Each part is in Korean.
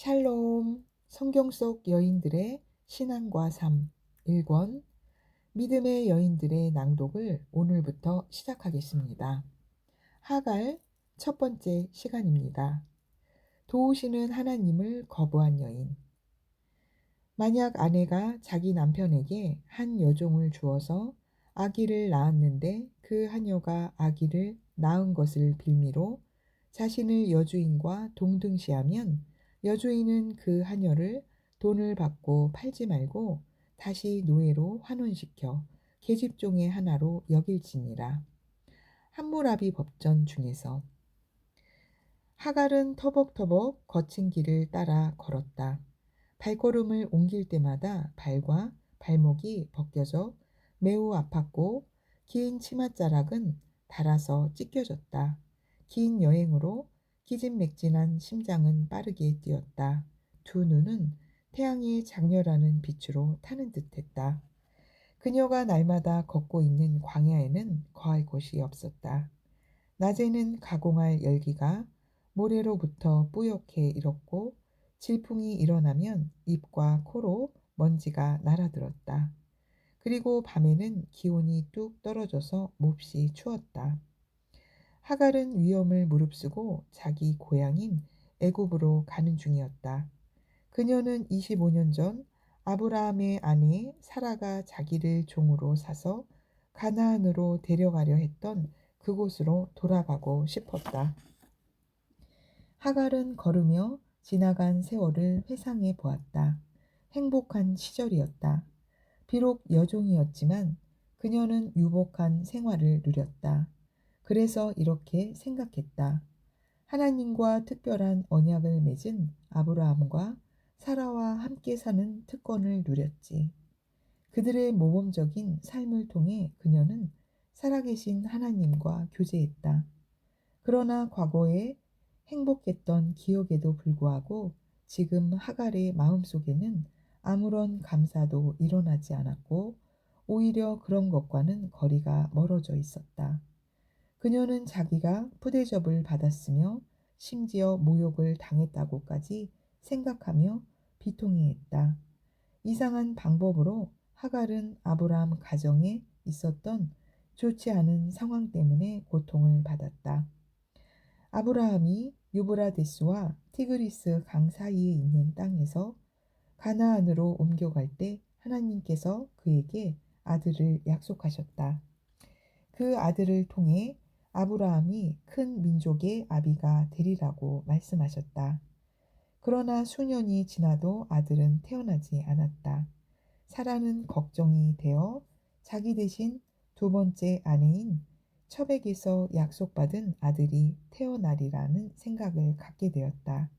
샬롬, 성경 속 여인들의 신앙과 삶 1권 믿음의 여인들의 낭독을 오늘부터 시작하겠습니다. 하갈 첫 번째 시간입니다. 도우시는 하나님을 거부한 여인. 만약 아내가 자기 남편에게 한 여종을 주어서 아기를 낳았는데 그 하녀가 아기를 낳은 것을 빌미로 자신을 여주인과 동등시하면 여주인은 그 하녀를 돈을 받고 팔지 말고 다시 노예로 환원시켜 계집종의 하나로 여길지니라. 함무라비 법전 중에서 하갈은 터벅터벅 거친 길을 따라 걸었다. 발걸음을 옮길 때마다 발과 발목이 벗겨져 매우 아팠고 긴 치맛자락은 닳아서 찢겨졌다. 긴 여행으로 기진맥진한 심장은 빠르게 뛰었다. 두 눈은 태양의 장렬하는 빛으로 타는 듯했다. 그녀가 날마다 걷고 있는 광야에는 거할 곳이 없었다. 낮에는 가공할 열기가 모래로부터 뿌옇게 일었고 질풍이 일어나면 입과 코로 먼지가 날아들었다. 그리고 밤에는 기온이 뚝 떨어져서 몹시 추웠다. 하갈은 위험을 무릅쓰고 자기 고향인 애굽으로 가는 중이었다. 그녀는 25년 전 아브라함의 아내 사라가 자기를 종으로 사서 가나안으로 데려가려 했던 그곳으로 돌아가고 싶었다. 하갈은 걸으며 지나간 세월을 회상해 보았다. 행복한 시절이었다. 비록 여종이었지만 그녀는 유복한 생활을 누렸다. 그래서 이렇게 생각했다. 하나님과 특별한 언약을 맺은 아브라함과 사라와 함께 사는 특권을 누렸지. 그들의 모범적인 삶을 통해 그녀는 살아계신 하나님과 교제했다. 그러나 과거에 행복했던 기억에도 불구하고 지금 하갈의 마음속에는 아무런 감사도 일어나지 않았고 오히려 그런 것과는 거리가 멀어져 있었다. 그녀는 자기가 푸대접을 받았으며 심지어 모욕을 당했다고까지 생각하며 비통해했다. 이상한 방법으로 하갈은 아브라함 가정에 있었던 좋지 않은 상황 때문에 고통을 받았다. 아브라함이 유브라데스와 티그리스 강 사이에 있는 땅에서 가나안으로 옮겨갈 때 하나님께서 그에게 아들을 약속하셨다. 그 아들을 통해 아브라함이 큰 민족의 아비가 되리라고 말씀하셨다. 그러나 수년이 지나도 아들은 태어나지 않았다. 사라는 걱정이 되어 자기 대신 두 번째 아내인 첩에게서 약속받은 아들이 태어나리라는 생각을 갖게 되었다.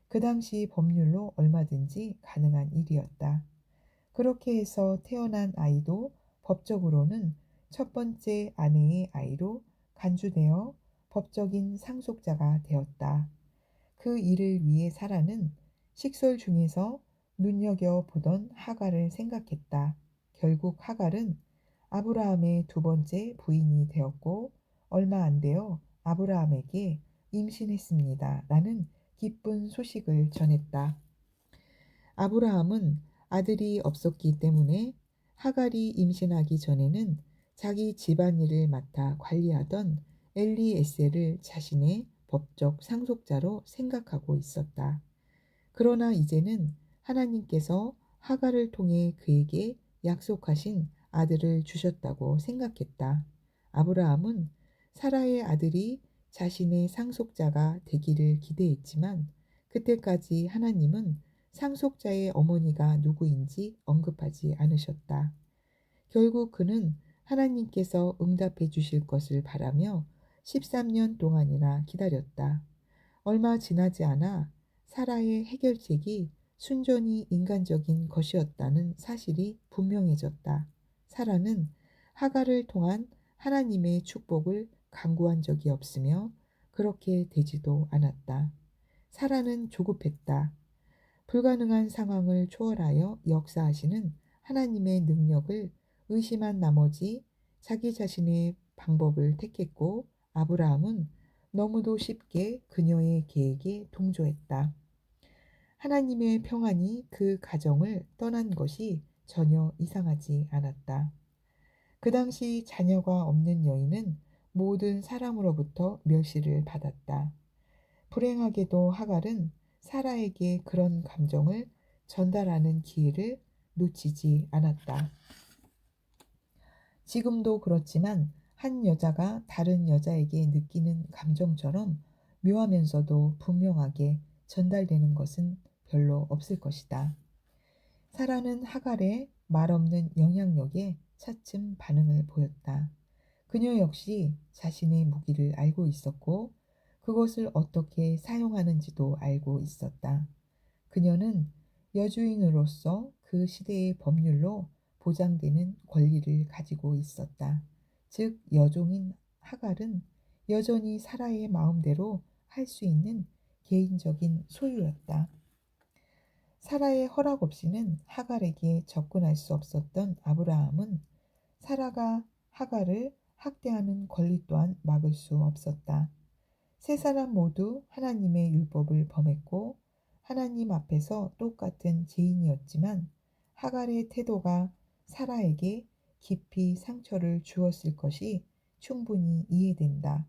그 당시 법률로 얼마든지 가능한 일이었다. 그렇게 해서 태어난 아이도 법적으로는 첫 번째 아내의 아이로 간주되어 법적인 상속자가 되었다. 그 일을 위해 사라는 식솔 중에서 눈여겨보던 하갈을 생각했다. 결국 하갈은 아브라함의 두 번째 부인이 되었고 얼마 안 되어 아브라함에게 임신했습니다. 라는 기쁜 소식을 전했다. 아브라함은 아들이 없었기 때문에 하갈이 임신하기 전에는 자기 집안일을 맡아 관리하던 엘리에셀을 자신의 법적 상속자로 생각하고 있었다. 그러나 이제는 하나님께서 하갈을 통해 그에게 약속하신 아들을 주셨다고 생각했다. 아브라함은 사라의 아들이 자신의 상속자가 되기를 기대했지만 그때까지 하나님은 상속자의 어머니가 누구인지 언급하지 않으셨다. 결국 그는 하나님께서 응답해 주실 것을 바라며 13년 동안이나 기다렸다. 얼마 지나지 않아 사라의 해결책이 순전히 인간적인 것이었다는 사실이 분명해졌다. 사라는 하갈을 통한 하나님의 축복을 간구한 적이 없으며 그렇게 되지도 않았다. 사라는 조급했다. 불가능한 상황을 초월하여 역사하시는 하나님의 능력을 의심한 나머지 자기 자신의 방법을 택했고 아브라함은 너무도 쉽게 그녀의 계획에 동조했다. 하나님의 평안이 그 가정을 떠난 것이 전혀 이상하지 않았다. 그 당시 자녀가 없는 여인은 모든 사람으로부터 멸시를 받았다. 불행하게도 하갈은 사라에게 그런 감정을 전달하는 기회를 놓치지 않았다. 지금도 그렇지만 한 여자가 다른 여자에게 느끼는 감정처럼 묘하면서도 분명하게 전달되는 것은 별로 없을 것이다. 사라는 하갈의 말없는 영향력에 차츰 반응을 보였다. 그녀 역시 자신의 무기를 알고 있었고 그것을 어떻게 사용하는지도 알고 있었다. 그녀는 여주인으로서 그 시대의 법률로 보장되는 권리를 가지고 있었다. 즉, 여종인 하갈은 여전히 사라의 마음대로 할 수 있는 개인적인 소유였다. 사라의 허락 없이는 하갈에게 접근할 수 없었던 아브라함은 사라가 하갈을 학대하는 권리 또한 막을 수 없었다. 세 사람 모두 하나님의 율법을 범했고 하나님 앞에서 똑같은 죄인이었지만 하갈의 태도가 사라에게 깊이 상처를 주었을 것이 충분히 이해된다.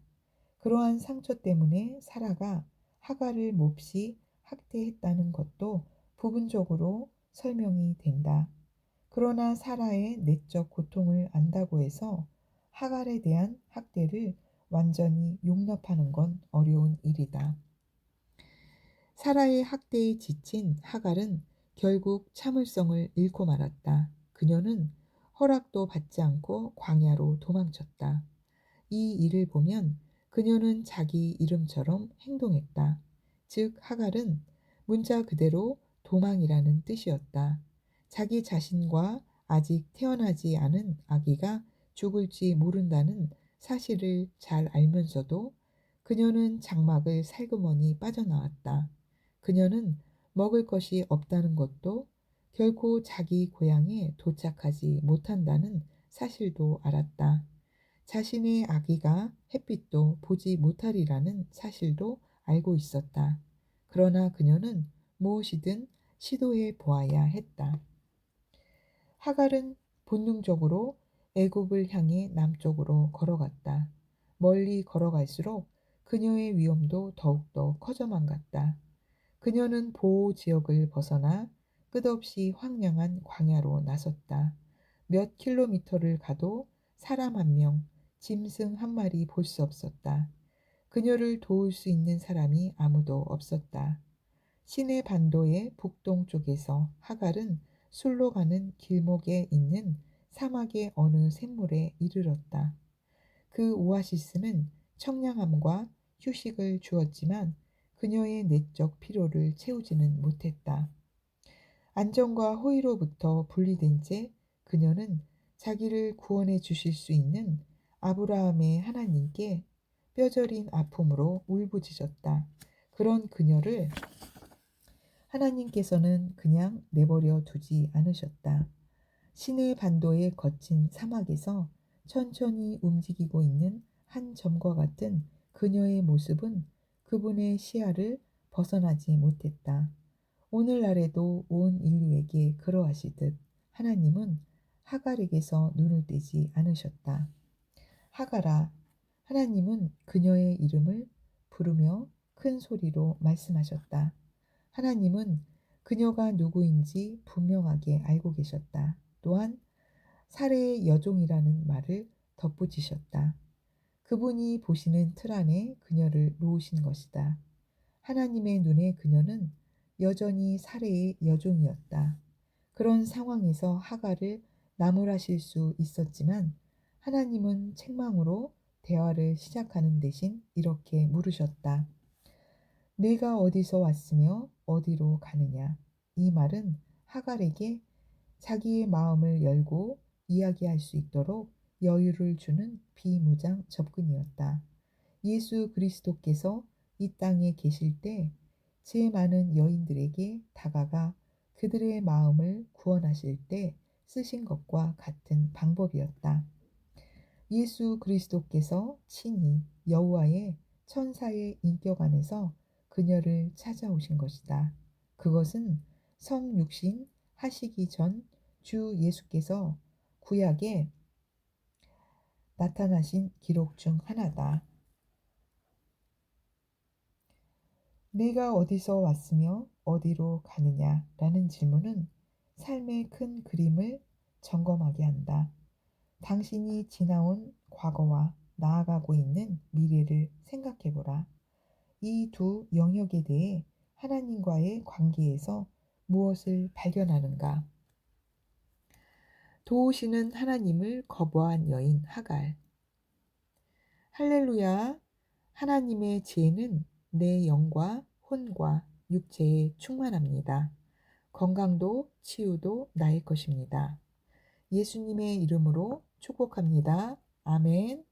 그러한 상처 때문에 사라가 하갈을 몹시 학대했다는 것도 부분적으로 설명이 된다. 그러나 사라의 내적 고통을 안다고 해서 하갈에 대한 학대를 완전히 용납하는 건 어려운 일이다. 사라의 학대에 지친 하갈은 결국 참을성을 잃고 말았다. 그녀는 허락도 받지 않고 광야로 도망쳤다. 이 일을 보면 그녀는 자기 이름처럼 행동했다. 즉, 하갈은 문자 그대로 도망이라는 뜻이었다. 자기 자신과 아직 태어나지 않은 아기가 죽을지 모른다는 사실을 잘 알면서도 그녀는 장막을 살그머니 빠져나왔다. 그녀는 먹을 것이 없다는 것도 결코 자기 고향에 도착하지 못한다는 사실도 알았다. 자신의 아기가 햇빛도 보지 못하리라는 사실도 알고 있었다. 그러나 그녀는 무엇이든 시도해 보아야 했다. 하갈은 본능적으로 애굽을 향해 남쪽으로 걸어갔다. 멀리 걸어갈수록 그녀의 위험도 더욱더 커져만 갔다. 그녀는 보호 지역을 벗어나 끝없이 황량한 광야로 나섰다. 몇 킬로미터를 가도 사람 한 명, 짐승 한 마리 볼 수 없었다. 그녀를 도울 수 있는 사람이 아무도 없었다. 시내 반도의 북동쪽에서 하갈은 술로 가는 길목에 있는 사막의 어느 샘물에 이르렀다. 그 오아시스는 청량함과 휴식을 주었지만 그녀의 내적 피로를 채우지는 못했다. 안정과 호의로부터 분리된 채 그녀는 자기를 구원해 주실 수 있는 아브라함의 하나님께 뼈저린 아픔으로 울부짖었다. 그런 그녀를 하나님께서는 그냥 내버려 두지 않으셨다. 시내 반도의 거친 사막에서 천천히 움직이고 있는 한 점과 같은 그녀의 모습은 그분의 시야를 벗어나지 못했다. 오늘날에도 온 인류에게 그러하시듯 하나님은 하갈에게서 눈을 떼지 않으셨다. 하갈아, 하나님은 그녀의 이름을 부르며 큰 소리로 말씀하셨다. 하나님은 그녀가 누구인지 분명하게 알고 계셨다. 또한 사례의 여종이라는 말을 덧붙이셨다. 그분이 보시는 틀 안에 그녀를 놓으신 것이다. 하나님의 눈에 그녀는 여전히 사례의 여종이었다. 그런 상황에서 하갈을 나무라실 수 있었지만 하나님은 책망으로 대화를 시작하는 대신 이렇게 물으셨다. 내가 어디서 왔으며 어디로 가느냐? 이 말은 하갈에게 자기의 마음을 열고 이야기할 수 있도록 여유를 주는 비무장 접근이었다. 예수 그리스도께서 이 땅에 계실 때 죄 많은 여인들에게 다가가 그들의 마음을 구원하실 때 쓰신 것과 같은 방법이었다. 예수 그리스도께서 친히 여호와의 천사의 인격 안에서 그녀를 찾아오신 것이다. 그것은 성육신 하시기 전 주 예수께서 구약에 나타나신 기록 중 하나다. 내가 어디서 왔으며 어디로 가느냐 라는 질문은 삶의 큰 그림을 점검하게 한다. 당신이 지나온 과거와 나아가고 있는 미래를 생각해 보라. 이 두 영역에 대해 하나님과의 관계에서 무엇을 발견하는가? 도우시는 하나님을 거부한 여인 하갈. 할렐루야. 하나님의 지혜는 내 영과 혼과 육체에 충만합니다. 건강도 치유도 나의 것입니다. 예수님의 이름으로 축복합니다. 아멘.